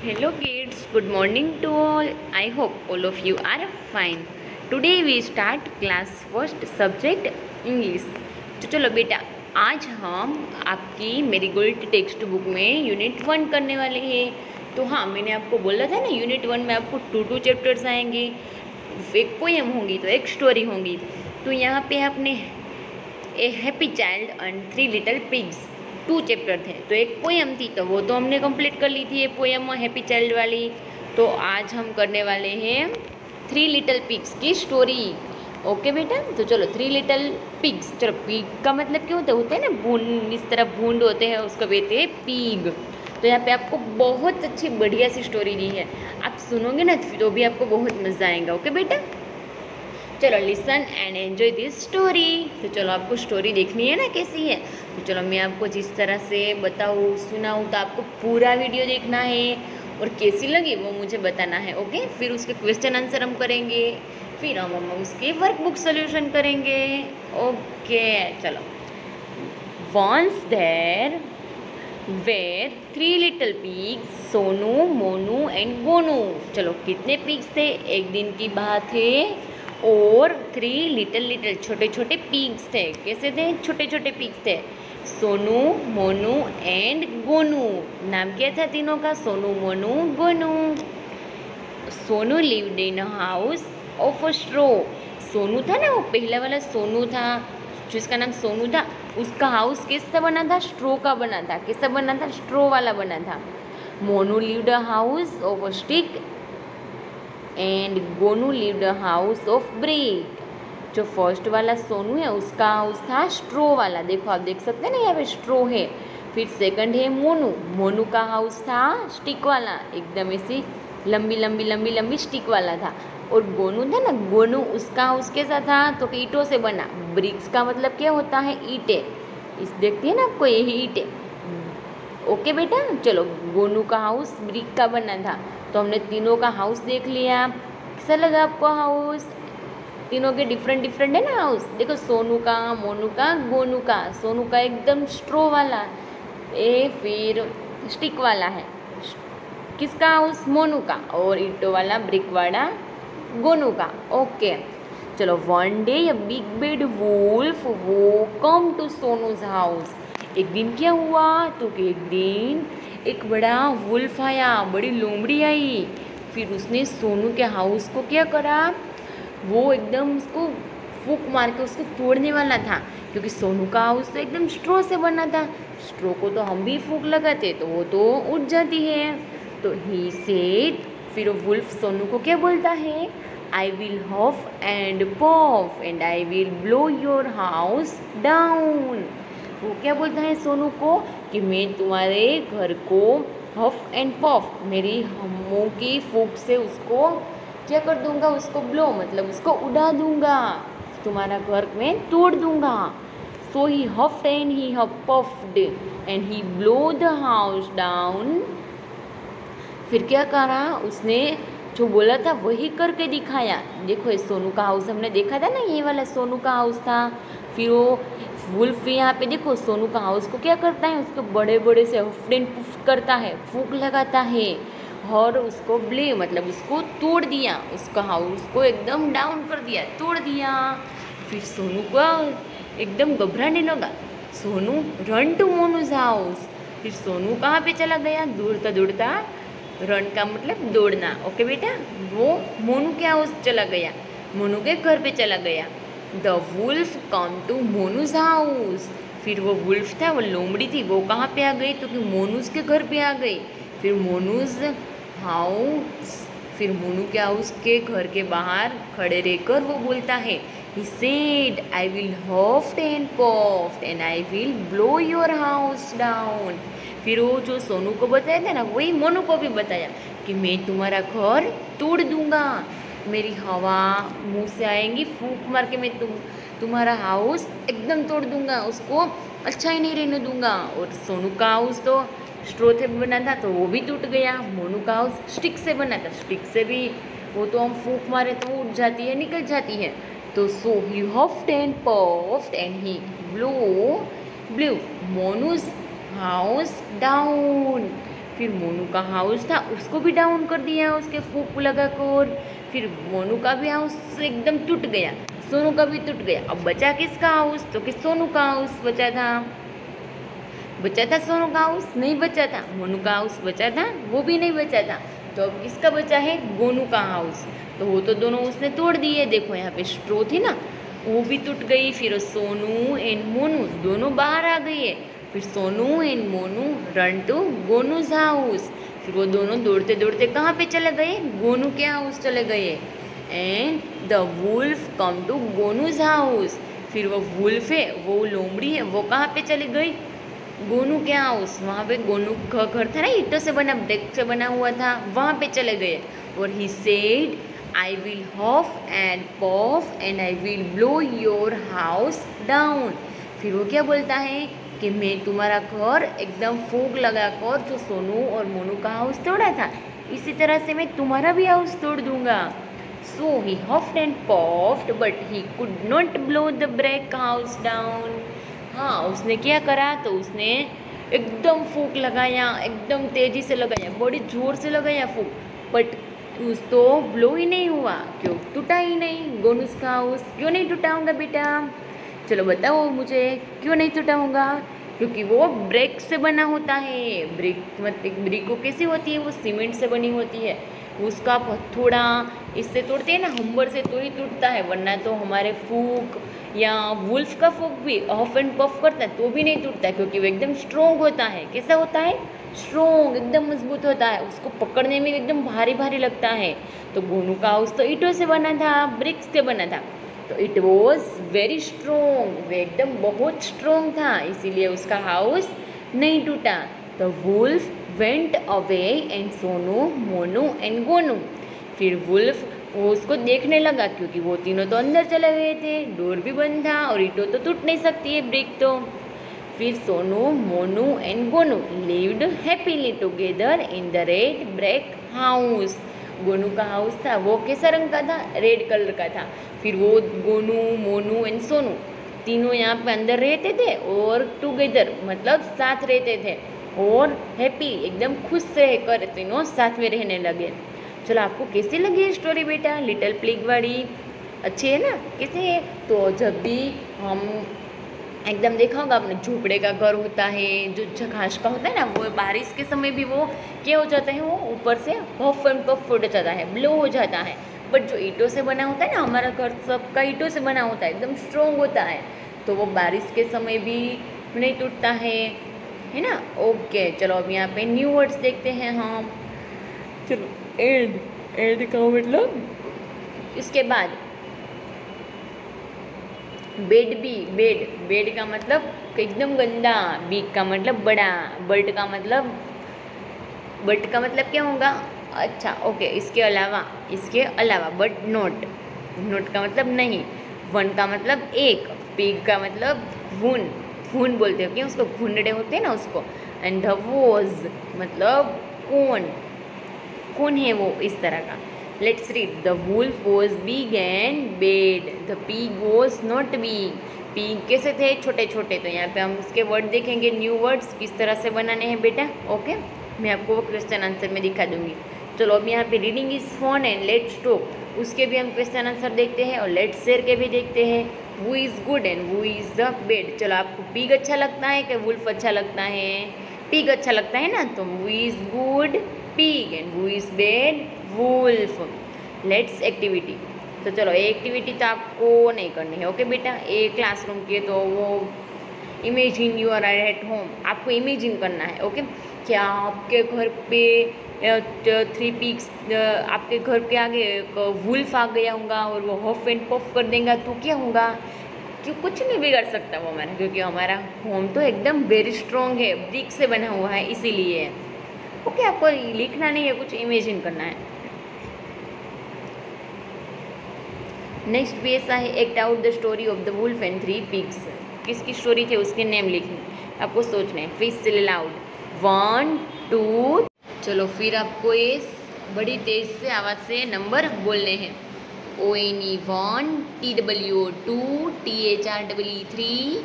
Hello kids, good morning to all. I hope all of you are fine. Today we start class first subject English. तो चलो बेटा, आज हम आपकी marigold text book में unit 1 करने वाले हैं। तो हाँ, मैंने आपको बोला था ना, यूनिट 1 में आपको 2 चैप्टर्स आएंगे, एक पोएम होंगी तो एक स्टोरी होंगी। तो यहाँ पे आपने ए happy child and 3 little pigs 2 chapter थे, तो एक पोएम थी तो वो तो हमने कंप्लीट कर ली थी, ये पोएम हैप्पी चाइल्ड वाली। तो आज हम करने वाले हैं 3 लिटिल पिग्स की स्टोरी। ओके बेटा, तो चलो 3 लिटिल पिग्स। चलो, पिग का मतलब क्या होता है ना, भूंड, इस तरह भूंड होते हैं, उसको कहते हैं पिग। तो यहाँ पे आपको बहुत अच्छी बढ़िया सी स्टोरी दी है, आप सुनोगे ना तो भी आपको बहुत मज़ा आएगा। ओके बेटा, चलो listen and enjoy this story. तो चलो, आपको स्टोरी देखनी है ना कैसी है। तो चलो, मैं आपको जिस तरह से बताऊँ सुनाऊँ तो आपको पूरा वीडियो देखना है और कैसी लगी वो मुझे बताना है। ओके, फिर उसके क्वेश्चन आंसर हम करेंगे, फिर हम उसके वर्कबुक सोल्यूशन करेंगे। ओके चलो। Once there were 3 little pigs, Sonu, Monu and Gonu. चलो, कितने पिग्स थे? एक दिन की बात है और 3 लिटिल छोटे छोटे पिग्स थे। कैसे थे? छोटे छोटे पिग्स थे। सोनू, मोनू एंड गोनू। नाम क्या था तीनों का? Sonu, Monu, Gonu. Sonu lived in a house of a straw. Sonu था ना, वो पहला वाला सोनू था जिसका नाम सोनू था, उसका हाउस किससे बना था? स्ट्रो का बना था। किससे बना था? स्ट्रो वाला बना था। Monu lived a house of a stick and Gonu lived a house of brick. जो फर्स्ट वाला सोनू है उसका हाउस था स्ट्रो वाला, देखो आप देख सकते हैं ना, यहाँ पे स्ट्रो है। फिर सेकंड है मोनू, मोनू का हाउस था स्टिक वाला, एकदम ऐसी लंबी लंबी लंबी लंबी स्टिक वाला था। और गोनू था ना, गोनू, उसका हाउस कैसा था? तो ईंटों से बना। ब्रिक्स का मतलब क्या होता है? ईंटें। इस देखती है ना आपको, यही ईंटें। ओके बेटा, चलो, गोनू का हाउस ब्रिक का बना था। तो हमने तीनों का हाउस देख लिया। कैसा लगा आपको हाउस? तीनों के डिफरेंट डिफरेंट है ना हाउस। देखो, सोनू का, मोनू का, गोनू का। सोनू का एकदम स्ट्रो वाला, फिर स्टिक वाला है किसका हाउस? मोनू का। और ईंटों वाला ब्रिक वाला गोनू का। ओके चलो। One day a big bad wolf वो कम टू सोनूज हाउस। एक दिन क्या हुआ? तो एक दिन एक बड़ा वुल्फ आया, बड़ी लोमड़ी आई। फिर उसने सोनू के हाउस को क्या करा? वो एकदम उसको फूंक मार के उसको तोड़ने वाला था, क्योंकि सोनू का हाउस तो एकदम स्ट्रो से बना था। स्ट्रो को तो हम भी फूंक लगाते तो वो तो उठ जाती है। तो ही सेड, फिर वुल्फ सोनू को क्या बोलता है? I will huff and puff and I will blow your house down. वो क्या बोलता है सोनू को? कि मैं तुम्हारे घर को हफ एंड पफ, मेरी हम्मों की फूंक से उसको क्या कर दूंगा? उसको ब्लो मतलब उसको उड़ा दूंगा, तुम्हारा घर में तोड़ दूंगा। So he huffed and he puffed and he blow the house down. फिर क्या करा उसने? जो बोला था वही करके दिखाया। देखो, ये सोनू का हाउस हमने देखा था ना, ये वाला सोनू का हाउस था। फिर वो वुल्फ यहाँ पे देखो सोनू का हाउस को क्या करता है? उसको बड़े बड़े से हफ एंड पुफ करता है, फूंक लगाता है और उसको ब्ले मतलब उसको तोड़ दिया, उसका हाउस को एकदम डाउन कर दिया, तोड़ दिया। फिर सोनू को एकदम घबराने लगा। Sonu run to Monu's house. फिर सोनू कहाँ पे चला गया? दौड़ता दौड़ता, रन का मतलब दौड़ना। ओके बेटा, वो मोनू के हाउस चला गया, मोनू के घर पे चला गया। The wolf come to Monu's house. फिर वो वुल्फ था, वो लोमड़ी थी, वो कहाँ पे आ गई? तो कि मोनूज के घर पे आ गई। फिर मोनूज हाउस, फिर मोनू के हाउस के घर के बाहर खड़े रहकर वो बोलता है, he said I will huff and puff and I will blow your house down। फिर वो जो सोनू को बताया था ना, वही मोनू को भी बताया कि मैं तुम्हारा घर तोड़ दूंगा, मेरी हवा मुंह से आएंगी, फूंक मार के मैं तुम्हारा हाउस एकदम तोड़ दूंगा, उसको अच्छा ही नहीं रहने दूंगा। और सोनू का हाउस तो स्ट्रो से बना था तो वो भी टूट गया। मोनू का हाउस स्टिक से बना था, स्टिक से भी वो तो हम फूंक मारे तो उठ जाती है, निकल जाती है। तो so he huffed and puffed and he blew Monu's house down. फिर मोनू का हाउस था उसको भी डाउन कर दिया उसके फूक लगा कर। फिर मोनू का भी हाउस एकदम टूट गया, सोनू का भी टूट गया। अब बचा किसका हाउस? तो कि सोनू का हाउस बचा था। बचा था सोनू का हाउस? नहीं बचा था। मोनू का हाउस बचा था? वो भी नहीं बचा था। तो अब किसका बचा है? गोनू का हाउस। तो वो तो दोनों उसने तोड़ दिए। देखो यहाँ पे स्ट्रो थी ना, वो भी टूट गई। फिर सोनू एंड मोनू दोनों बाहर आ गए। फिर Sonu and Monu run to Gonu's house. फिर वो दोनों दौड़ते दौड़ते कहाँ पे चले गए? गोनू के हाउस चले गए। And the wolf come to Gonu's house. फिर वो वुल्फ है, वो लोमड़ी है, वो कहाँ पे चली गई? गोनू के हाउस। वहाँ पे गोनू का घर था ना, ईंटों से बना, ब्रिक से बना हुआ था, वहाँ पे चले गए। और he said I will huff and puff and I will blow your house down. फिर वो क्या बोलता है कि मैं तुम्हारा घर एकदम फूंक लगा कर, जो सोनू और मोनू का हाउस तोड़ा था, इसी तरह से मैं तुम्हारा भी हाउस तोड़ दूंगा। So he huffed and puffed, but he could not blow the brick house down. हाँ, उसने क्या करा? तो उसने एकदम फूंक लगाया, एकदम तेजी से लगाया, बड़ी जोर से लगाया फूंक, बट उस तो ब्लो ही नहीं हुआ। क्यों? टूटा ही नहीं। गोनूस का हाउस क्यों नहीं टूटा होगा बेटा? चलो बताओ मुझे, क्यों नहीं टूटा होगा? क्योंकि वो ब्रिक से बना होता है। ब्रिक मतलब ब्रिक को कैसी होती है? वो सीमेंट से बनी होती है। उसका हथौड़ा इससे तोड़ते हैं ना, हम्बर से, तो ही टूटता है, वरना तो हमारे फूक या वुल्फ का फूक भी हफ एंड पफ करता है तो भी नहीं टूटता है, क्योंकि वो एकदम स्ट्रोंग होता है। कैसा होता है? स्ट्रोंग, एकदम मजबूत होता है, उसको पकड़ने में एकदम भारी भारी लगता है। तो गोनू का हाउस तो ईंटों से बना था, ब्रिक्स से बना था, तो इट वॉज वेरी स्ट्रोंग, वो एकदम बहुत स्ट्रोंग था, इसीलिए उसका हाउस नहीं टूटा। The wolf went away and Sonu Monu and Gonu. फिर वुल्फ वो उसको देखने लगा, क्योंकि वो तीनों तो अंदर चले गए थे, डोर भी बंद था और ईंटों तो टूट नहीं सकती है, ब्रिक तो। फिर Sonu Monu and Gonu lived happily together in the red brick house. Gonu का हाउस था, वो कैसा रंग का था? रेड कलर का था। फिर वो गोनू मोनू एंड सोनू तीनों यहाँ पे अंदर रहते थे और टुगेदर मतलब साथ रहते थे, और हैप्पी एकदम खुश रहकर तीनों साथ में रहने लगे। चलो आपको कैसी लगी स्टोरी बेटा? लिटिल पिग वाली अच्छी है ना? कैसे है? तो जब भी हम एकदम देखा होगा आपने, झोपड़े का घर होता है जो घास का होता है ना, वो बारिश के समय भी वो क्या हो जाता है, वो ऊपर से पफ एंड पफ फूट जाता है, ब्लो हो जाता है। बट जो ईंटों से बना होता है ना, हमारा घर सबका ईंटों से बना होता है, एकदम स्ट्रोंग होता है, तो वो बारिश के समय भी नहीं टूटता है ना? ओके, चलो अब यहाँ पे न्यू वर्ड्स देखते हैं हम। चलो, एंड का मतलब इसके बाद बेड भी, बेड का मतलब एकदम गंदा, बिग का मतलब बड़ा, बट का मतलब क्या होगा? अच्छा ओके, इसके अलावा बट नोट का मतलब नहीं, वन का मतलब एक, पिग का मतलब खून बोलते हो क्या उसको, घुंडे होते हैं ना उसको। एंड द वॉज मतलब कौन है वो, इस तरह का। Let's read. The wolf was big and bad, the pig was not big. Pig कैसे थे? छोटे छोटे। तो यहाँ पे हम इसके वर्ड देखेंगे, न्यू वर्ड्स किस तरह से बनाने हैं बेटा। ओके, मैं आपको वो क्वेश्चन आंसर में दिखा दूंगी। चलो अब यहाँ पे reading is fun and let's talk, उसके भी हम क्वेश्चन आंसर देखते हैं, और लेट्स शेयर के भी देखते हैं। Who is good and who is the bed. चलो आपको पिग अच्छा लगता है कि वुल्फ अच्छा लगता है? पिग अच्छा लगता है ना, तो who is good? Pig. And who is bad? Wolf. Let's activity. तो चलो एक्टिविटी तो आपको नहीं करनी है, ओके बेटा। एक क्लासरूम की, तो वो imagine you are at home, आपको इमेजिन करना है, ओके। क्या आपके घर पे 3 पिग्स, आपके घर के आगे एक वुल्फ आ गया होगा और वो हफ एंड पफ कर देगा, तो क्या होगा? क्यों? कुछ नहीं बिगाड़ सकता वो हमारा, क्योंकि हमारा होम तो एकदम वेरी स्ट्रॉन्ग है, ब्रिक से बना हुआ है, इसीलिए। ओके, आपको लिखना नहीं है, कुछ इमेजिन करना है। नेक्स्ट भी ऐसा है, act out the story of the wolf and 3 pigs. किसकी स्टोरी थी, उसके नेम लिखने, आपको सोचना है। फिर से लाउड 1 2। चलो फिर आपको ये बड़ी तेज से आवाज़ से नंबर बोलने हैं। ONE 1, TWO 2, THREE 3,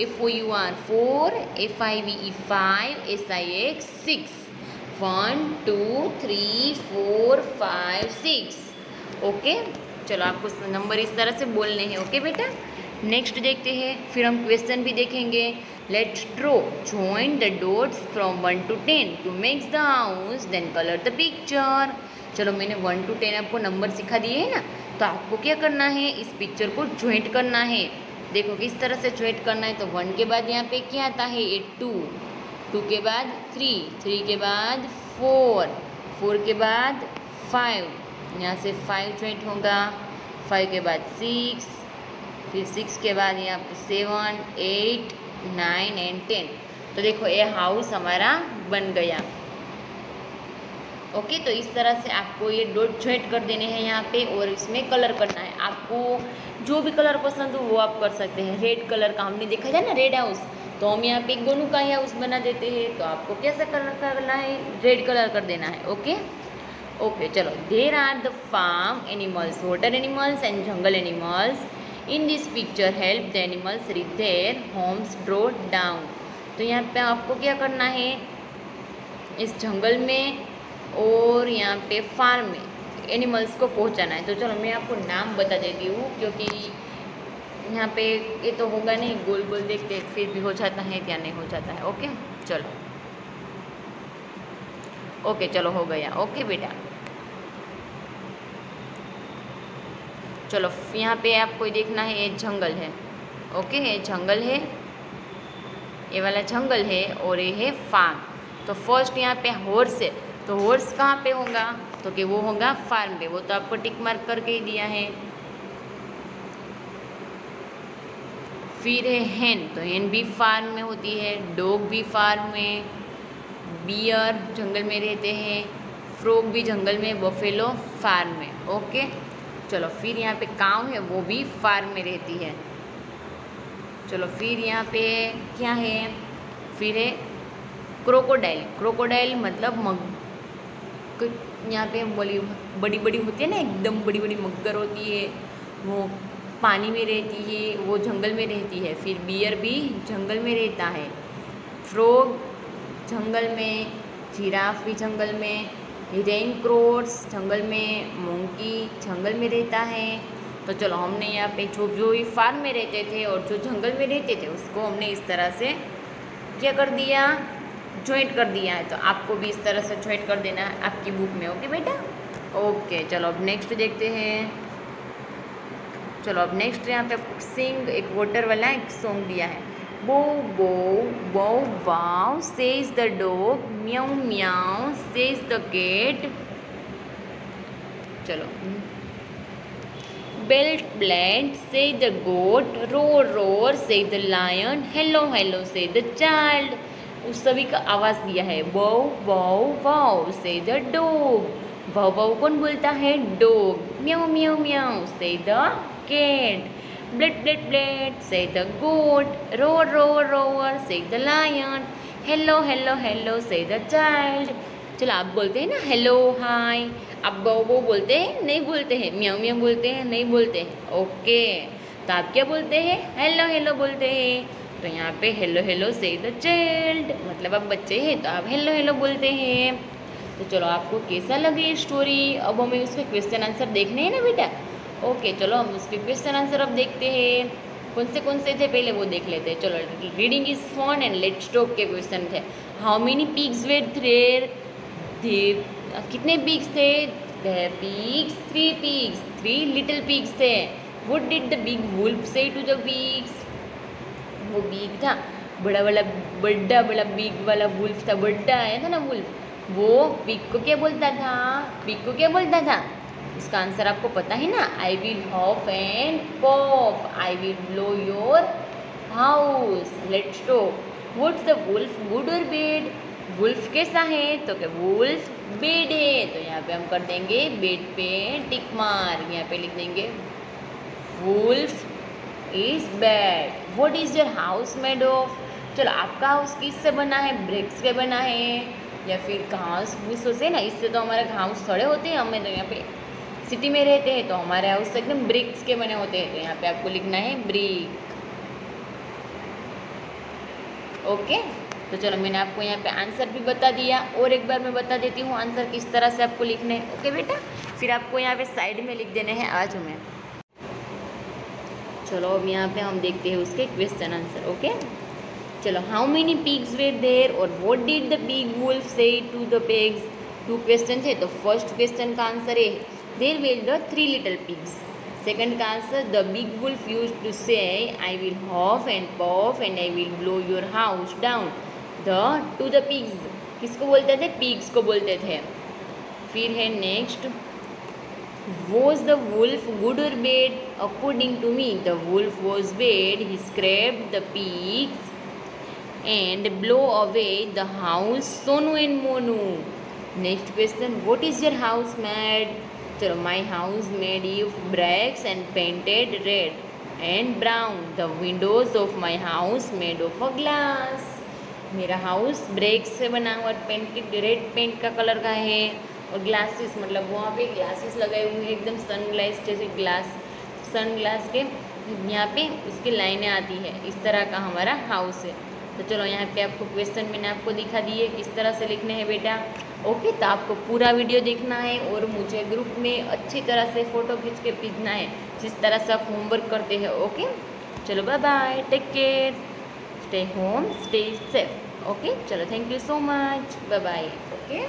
FOUR 4, FIVE 5, SIX 6, 1 2 3 4 5 6। Okay, चलो आपको नंबर इस तरह से बोलने हैं। ओके बेटा, नेक्स्ट देखते हैं, फिर हम क्वेश्चन भी देखेंगे। Let's draw join the dots from 1 to 10 to makes the house, then colour the picture. चलो मैंने 1 to 10 आपको नंबर सिखा दिए है ना, तो आपको क्या करना है, इस पिक्चर को ज्वाइंट करना है। देखो किस तरह से ज्वाइंट करना है। तो 1 के बाद यहाँ पे क्या आता है, ये 2, 2 के बाद 3, 3 के बाद 4, 4 के बाद 5, यहाँ से 5 ज्वाइंट होगा, 5 के बाद 6, फिर 6 के बाद यहाँ पे 7 8 9 एंड 10। तो देखो ये हाउस हमारा बन गया। ओके, तो इस तरह से आपको ये डॉट ज्वाइंट कर देने हैं यहाँ पे, और इसमें कलर करना है। आपको जो भी कलर पसंद हो वो आप कर सकते हैं। रेड कलर का हमने देखा था ना, रेड हाउस, तो हम यहाँ पे एक गोनू का हाउस बना देते हैं। तो आपको कैसा कलर करना है, रेड कलर कर देना है। ओके ओके, चलो। There are the farm animals, water animals and jungle animals in this picture, help the animals reach their homes, draw down. तो यहाँ पे आपको क्या करना है, इस जंगल में और यहाँ पे फार्म में एनिमल्स को पहुँचाना है। तो चलो मैं आपको नाम बता देती हूँ, क्योंकि यहाँ पे ये तो होगा नहीं, गोल गोल देखते फिर भी हो जाता है या नहीं हो जाता है। ओके चलो, ओके चलो हो गया। ओके बेटा, चलो यहाँ पे आपको देखना है, ये जंगल है। ओके, ये जंगल है, ये वाला जंगल है, और ये है फार्म। तो फर्स्ट यहाँ पे हॉर्स है, तो हॉर्स कहाँ पे होगा, तो कि वो होगा फार्म पे। वो तो आपको टिक मार्क करके ही दिया है। फिर है हेन, तो हेन भी फार्म में होती है, डॉग भी फार्म में, बियर जंगल में रहते हैं, फ्रॉग भी जंगल में, बफेलो फार्म में। ओके चलो, फिर यहाँ पे काऊ है, वो भी फार्म में रहती है। चलो फिर यहाँ पे क्या है, फिर है क्रोकोडाइल। क्रोकोडाइल मतलब यहाँ पे बड़ी बड़ी होती है ना, एकदम बड़ी बड़ी मगर होती है, वो पानी में रहती है, वो जंगल में रहती है। फिर बियर भी जंगल में रहता है, फ्रॉग जंगल में, जिराफ भी जंगल में, रेन क्रोट्स जंगल में, मोंकी जंगल में रहता है। तो चलो हमने यहाँ पे जो जो ये फार्म में रहते थे और जो जंगल में रहते थे उसको हमने इस तरह से क्या कर दिया, ज्वाइंट कर दिया है। तो आपको भी इस तरह से ज्वाइंट कर देना है आपकी बुक में। ओके बेटा, ओके चलो अब नेक्स्ट देखते हैं। चलो अब नेक्स्ट यहाँ पे सिंग, एक वाटर वाला एक सॉन्ग दिया है। बो बो बो वाव says the dog, meow meow says the cat. चलो, bleat bleat says the goat, roar roar says the lion, hello hello says the child. उस सभी का आवाज़ दिया है। बो बो वाव से द डॉग, वाव वाव कौन बोलता है, dog. Meow meow meow says the cat, bleat bleat bleat says the goat, roar roar roar says the lion, hello hello hello says the child. चलो आप बोलते हैं ना हेलो हाय, आप वो बोलते हैं नहीं बोलते हैं, म्याऊ म्याऊ बोलते हैं नहीं बोलते हैं। ओके, तो आप क्या बोलते हैं, हेलो हेलो बोलते हैं। तो यहाँ पे hello hello says the child, मतलब आप बच्चे हैं तो आप हेलो हेलो बोलते हैं। तो चलो आपको कैसा लगे स्टोरी, अब हमें उसके क्वेश्चन आंसर देखने हैं ना बेटा। ओके चलो हम उसके क्वेश्चन आंसर अब देखते हैं, कौन से थे पहले वो देख लेते हैं। चलो, reading is fun and let's talk के क्वेश्चन थे। How many pigs were there, कितने पिग्स थे, पिग्स 3 पिग्स, 3 लिटिल पिग्स थे। What did the big wolf say to the pigs, वो बिग था बड़ा वाला, बड़ा बिग वाला वुल्फ था, बड़ा आया था ना वुल्फ, वो पिग को क्या बोलता था, पिग को क्या बोलता था। इसका आंसर आपको पता है ना, I will huff and puff, I will blow your house. Let's talk, what's the wolf good और बैड, वुल्फ कैसा है, तो क्या वुल्फ बेड है। तो यहाँ पे हम कर देंगे बेड पे टिक मार, यहाँ पे लिख देंगे wolf is bad. What is your house made of, चलो आपका हाउस किससे बना है, ब्रिक्स से बना है या फिर घास भूसों से ना, इससे तो हमारे घास सड़े होते हैं, हमें तो यहाँ पे सिटी में रहते हैं तो हमारे हाउस एकदम ब्रिक्स के बने होते हैं। तो यहाँ पे आपको लिखना है ब्रिक। ओके तो चलो मैंने आपको यहाँ पे आंसर भी बता दिया, और एक बार मैं बता देती हूँ आंसर किस तरह से आपको लिखना है। ओके बेटा, फिर आपको यहाँ पे साइड में लिख देने हैं आज में। चलो अब यहाँ पे हम देखते हैं उसके क्वेश्चन आंसर। ओके चलो, how many pigs were there और what did the pig wolf say to the pigs. 2 question थे, तो फर्स्ट क्वेश्चन का आंसर है there were the 3 little pigs. Second का answer the big wolf used to say I will huff and puff and I will blow your house down. The to the pigs किसको बोलते थे? Pigs को बोलते थे। फिर है next, was the wolf good or bad? According to me, the wolf was bad. He scraped the pigs and blow away the house Sonu and Monu. Next question, what is your house made? चलो, my house made of bricks and painted red and brown. The windows of my house made of a glass. मेरा house break से बना हुआ, painted red paint का colour का है, और glasses मतलब वहाँ पे ग्लासेस लगाए हुए हैं एकदम सनग्लास जैसे ग्लास, सन ग्लास के यहाँ पे उसकी लाइनें आती है। इस तरह का हमारा हाउस है। तो चलो यहाँ पे आपको क्वेश्चन मैंने आपको दिखा दिए किस तरह से लिखने हैं बेटा। ओके, तो आपको पूरा वीडियो देखना है और मुझे ग्रुप में अच्छी तरह से फ़ोटो खींच के भेजना है जिस तरह से आप होमवर्क करते हैं। ओके चलो, bye bye, take care, stay home, stay safe. Okay चलो, thank you so much, bye bye. Okay.